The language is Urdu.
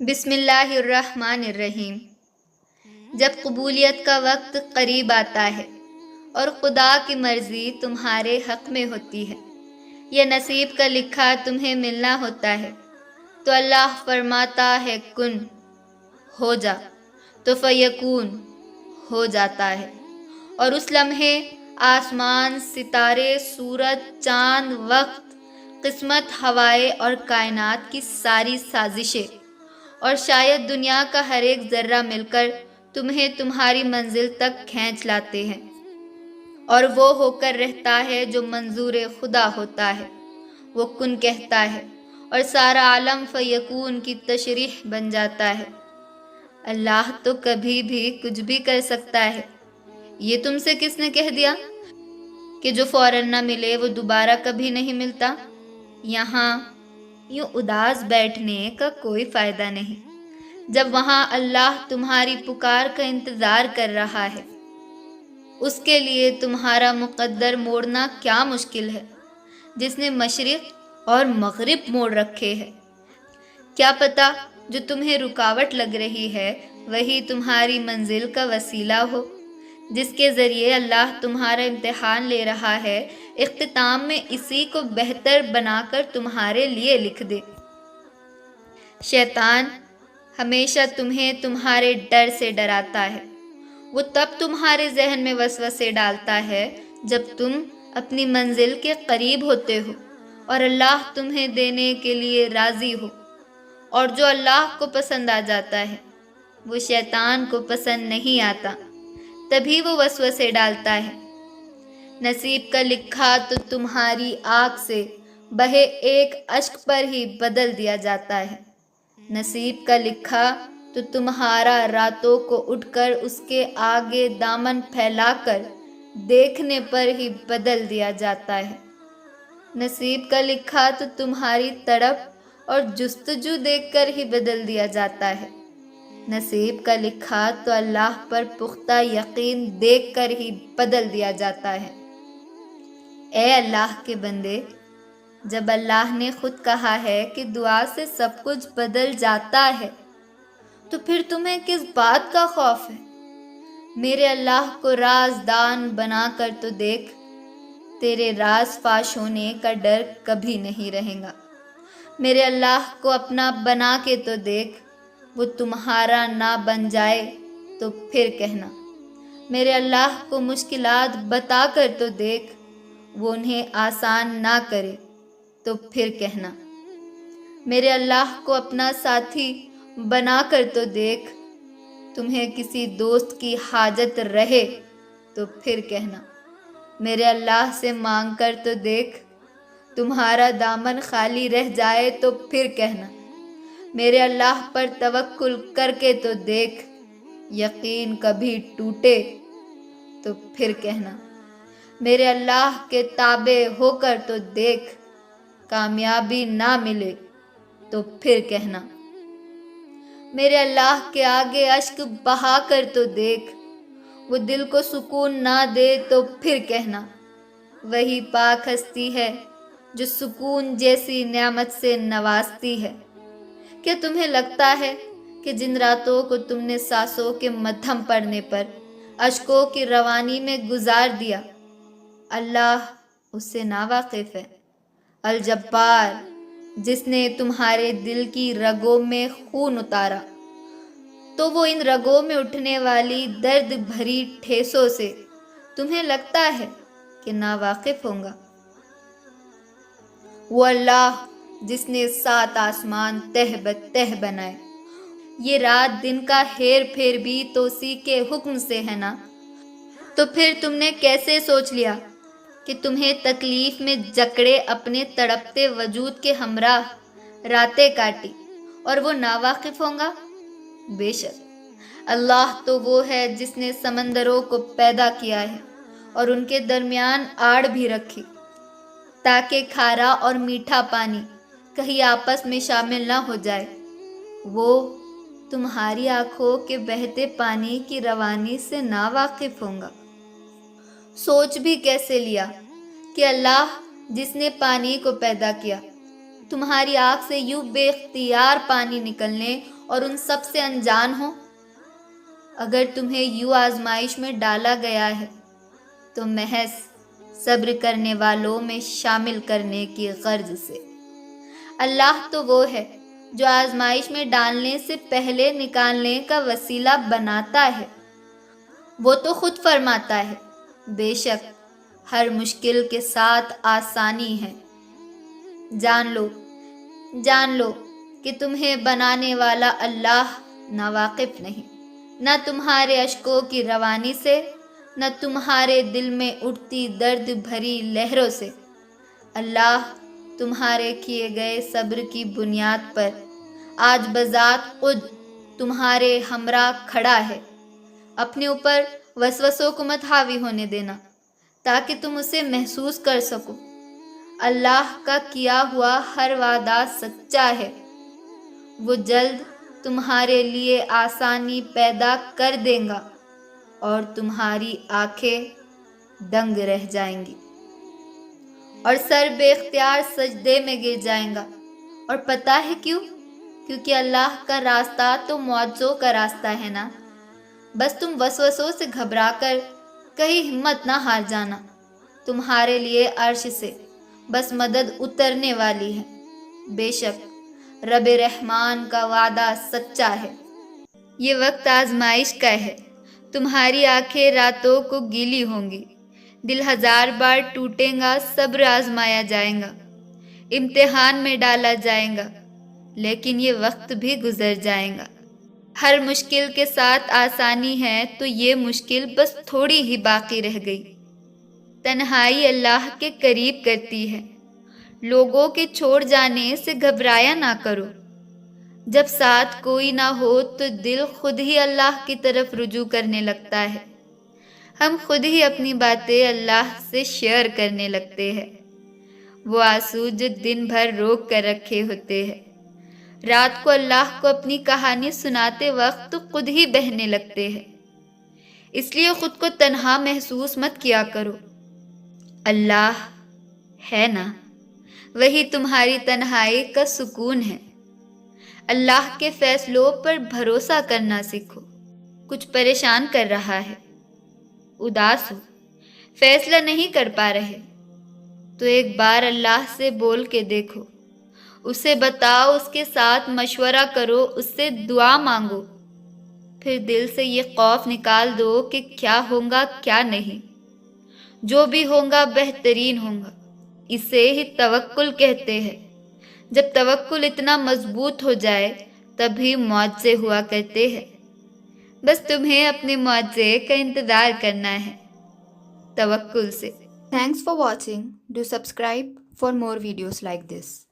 بسم اللہ الرحمن الرحیم۔ جب قبولیت کا وقت قریب آتا ہے اور خدا کی مرضی تمہارے حق میں ہوتی ہے، یہ نصیب کا لکھا تمہیں ملنا ہوتا ہے، تو اللہ فرماتا ہے کن ہو جا، تو فیکون ہو جاتا ہے، اور اس لمحے آسمان، ستارے، سورج، چاند، وقت، قسمت، ہوائیں اور کائنات کی ساری سازشیں اور شاید دنیا کا ہر ایک ذرہ مل کر تمہیں تمہاری منزل تک کھینچ لاتے ہیں، اور وہ ہو کر رہتا ہے جو منظور خدا ہوتا ہے۔ وہ کن کہتا ہے اور سارا عالم فیکون کی تشریح بن جاتا ہے۔ اللہ تو کبھی بھی کچھ بھی کر سکتا ہے۔ یہ تم سے کس نے کہہ دیا کہ جو فوراً نہ ملے وہ دوبارہ کبھی نہیں ملتا؟ یہاں یوں اداس بیٹھنے کا کوئی فائدہ نہیں، جب وہاں اللہ تمہاری پکار کا انتظار کر رہا ہے۔ اس کے لیے تمہارا مقدر موڑنا کیا مشکل ہے، جس نے مشرق اور مغرب موڑ رکھے ہیں۔ کیا پتہ جو تمہیں رکاوٹ لگ رہی ہے وہی تمہاری منزل کا وسیلہ ہو، جس کے ذریعے اللہ تمہارا امتحان لے رہا ہے، اختتام میں اسی کو بہتر بنا کر تمہارے لیے لکھ دے۔ شیطان ہمیشہ تمہیں تمہارے ڈر سے ڈراتا ہے۔ وہ تب تمہارے ذہن میں وسوسے ڈالتا ہے جب تم اپنی منزل کے قریب ہوتے ہو اور اللہ تمہیں دینے کے لیے راضی ہو، اور جو اللہ کو پسند آ جاتا ہے وہ شیطان کو پسند نہیں آتا، تبھی وہ وسوسے ڈالتا ہے۔ نصیب کا لکھا تو تمہاری آنکھ سے بہے ایک اشک پر ہی بدل دیا جاتا ہے۔ نصیب کا لکھا تو تمہارا راتوں کو اٹھ کر اس کے آگے دامن پھیلا کر دیکھنے پر ہی بدل دیا جاتا ہے۔ نصیب کا لکھا تو تمہاری تڑپ اور جستجو دیکھ کر ہی بدل دیا جاتا ہے۔ نصیب کا لکھا تو اللہ پر پختہ یقین دیکھ کر ہی بدل دیا جاتا ہے۔ اے اللہ کے بندے، جب اللہ نے خود کہا ہے کہ دعا سے سب کچھ بدل جاتا ہے، تو پھر تمہیں کس بات کا خوف ہے؟ میرے اللہ کو رازدان بنا کر تو دیکھ، تیرے راز فاش ہونے کا ڈر کبھی نہیں رہے گا۔ میرے اللہ کو اپنا بنا کے تو دیکھ، وہ تمہارا نہ بن جائے تو پھر کہنا۔ میرے اللہ کو مشکلات بتا کر تو دیکھ، وہ انہیں آسان نہ کرے تو پھر کہنا۔ میرے اللہ کو اپنا ساتھی بنا کر تو دیکھ، تمہیں کسی دوست کی حاجت رہے تو پھر کہنا۔ میرے اللہ سے مانگ کر تو دیکھ، تمہارا دامن خالی رہ جائے تو پھر کہنا۔ میرے اللہ پر توکل کر کے تو دیکھ، یقین کبھی ٹوٹے تو پھر کہنا۔ میرے اللہ کے تابع ہو کر تو دیکھ، کامیابی نہ ملے تو پھر کہنا۔ میرے اللہ کے آگے اشک بہا کر تو دیکھ، وہ دل کو سکون نہ دے تو پھر کہنا۔ وہی پاک ہستی ہے جو سکون جیسی نعمت سے نوازتی ہے۔ کیا تمہیں لگتا ہے کہ جن راتوں کو تم نے سانسوں کے مدھم پڑنے پر اشکوں کی روانی میں گزار دیا، اللہ اس سے ناواقف ہے؟ الجبار، جس نے تمہارے دل کی رگوں میں خون اتارا، تو وہ ان رگوں میں اٹھنے والی درد بھری ٹھیسوں سے تمہیں لگتا ہے کہ ناواقف ہوگا؟ وہ اللہ جس نے 7 آسمان تہ بتہ بنائے، یہ رات دن کا ہیر پھیر بھی تو اسی کے حکم سے ہے نا؟ تو پھر تم نے کیسے سوچ لیا کہ تمہیں تکلیف میں جکڑے اپنے تڑپتے وجود کے ہمراہ راتیں کاٹی اور وہ ناواقف ہوگا؟ بے شک اللہ تو وہ ہے جس نے سمندروں کو پیدا کیا ہے اور ان کے درمیان آڑ بھی رکھی، تاکہ کھارا اور میٹھا پانی کہیں آپس میں شامل نہ ہو جائے۔ وہ تمہاری آنکھوں کے بہتے پانی کی روانی سے ناواقف ہوگا؟ سوچ بھی کیسے لیا کہ اللہ جس نے پانی کو پیدا کیا، تمہاری آنکھ سے یوں بے اختیار پانی نکلنے اور ان سب سے انجان ہو؟ اگر تمہیں یوں آزمائش میں ڈالا گیا ہے تو محض صبر کرنے والوں میں شامل کرنے کی غرض سے۔ اللہ تو وہ ہے جو آزمائش میں ڈالنے سے پہلے نکالنے کا وسیلہ بناتا ہے۔ وہ تو خود فرماتا ہے، بے شک ہر مشکل کے ساتھ آسانی ہے۔ جان لو کہ تمہیں بنانے والا اللہ ناواقف نہیں، نہ تمہارے اشکوں کی روانی سے، نہ تمہارے دل میں اٹھتی درد بھری لہروں سے۔ اللہ تمہارے کیے گئے صبر کی بنیاد پر آج بذات خود تمہارے ہمراہ کھڑا ہے۔ اپنے اوپر وسوسوں کو مت حاوی ہونے دینا تاکہ تم اسے محسوس کر سکو۔ اللہ کا کیا ہوا ہر وعدہ سچا ہے۔ وہ جلد تمہارے لیے آسانی پیدا کر دے گا اور تمہاری آنکھیں دنگ رہ جائیں گی اور سر بے اختیار سجدے میں گر جائیں گا۔ اور پتہ ہے کیوں؟ کیونکہ اللہ کا راستہ تو معجزوں کا راستہ ہے نا۔ بس تم وسوسوں سے گھبرا کر کہیں ہمت نہ ہار جانا۔ تمہارے لیے عرش سے بس مدد اترنے والی ہے۔ بے شک رب رحمان کا وعدہ سچا ہے۔ یہ وقت آزمائش کا ہے۔ تمہاری آنکھیں راتوں کو گیلی ہوں گی، دل ہزار بار ٹوٹے گا، صبر آزمایا جائے گا، امتحان میں ڈالا جائے گا، لیکن یہ وقت بھی گزر جائے گا۔ ہر مشکل کے ساتھ آسانی ہے تو یہ مشکل بس تھوڑی ہی باقی رہ گئی۔ تنہائی اللہ کے قریب کرتی ہے۔ لوگوں کے چھوڑ جانے سے گھبرایا نہ کرو۔ جب ساتھ کوئی نہ ہو تو دل خود ہی اللہ کی طرف رجوع کرنے لگتا ہے۔ ہم خود ہی اپنی باتیں اللہ سے شیئر کرنے لگتے ہیں۔ وہ آنسو جو دن بھر روک کر رکھے ہوتے ہیں، رات کو اللہ کو اپنی کہانی سناتے وقت تو خود ہی بہنے لگتے ہیں۔ اس لیے خود کو تنہا محسوس مت کیا کرو۔ اللہ ہے نا، وہی تمہاری تنہائی کا سکون ہے۔ اللہ کے فیصلوں پر بھروسہ کرنا سیکھو۔ کچھ پریشان کر رہا ہے، اداس ہو، فیصلہ نہیں کر پا رہے تو ایک بار اللہ سے بول کے دیکھو۔ اسے بتاؤ، اس کے ساتھ مشورہ کرو، اس سے دعا مانگو۔ پھر دل سے یہ خوف نکال دو کہ کیا ہوگا کیا نہیں۔ جو بھی ہوگا بہترین ہوگا۔ اسے ہی توکل کہتے ہیں۔ جب توکل اتنا مضبوط ہو جائے تبھی معجزے ہوا کرتے ہیں۔ بس تمہیں اپنے معجزے کا انتظار کرنا ہے توکل سے۔ Thanks for watching. Do subscribe for more videos like this.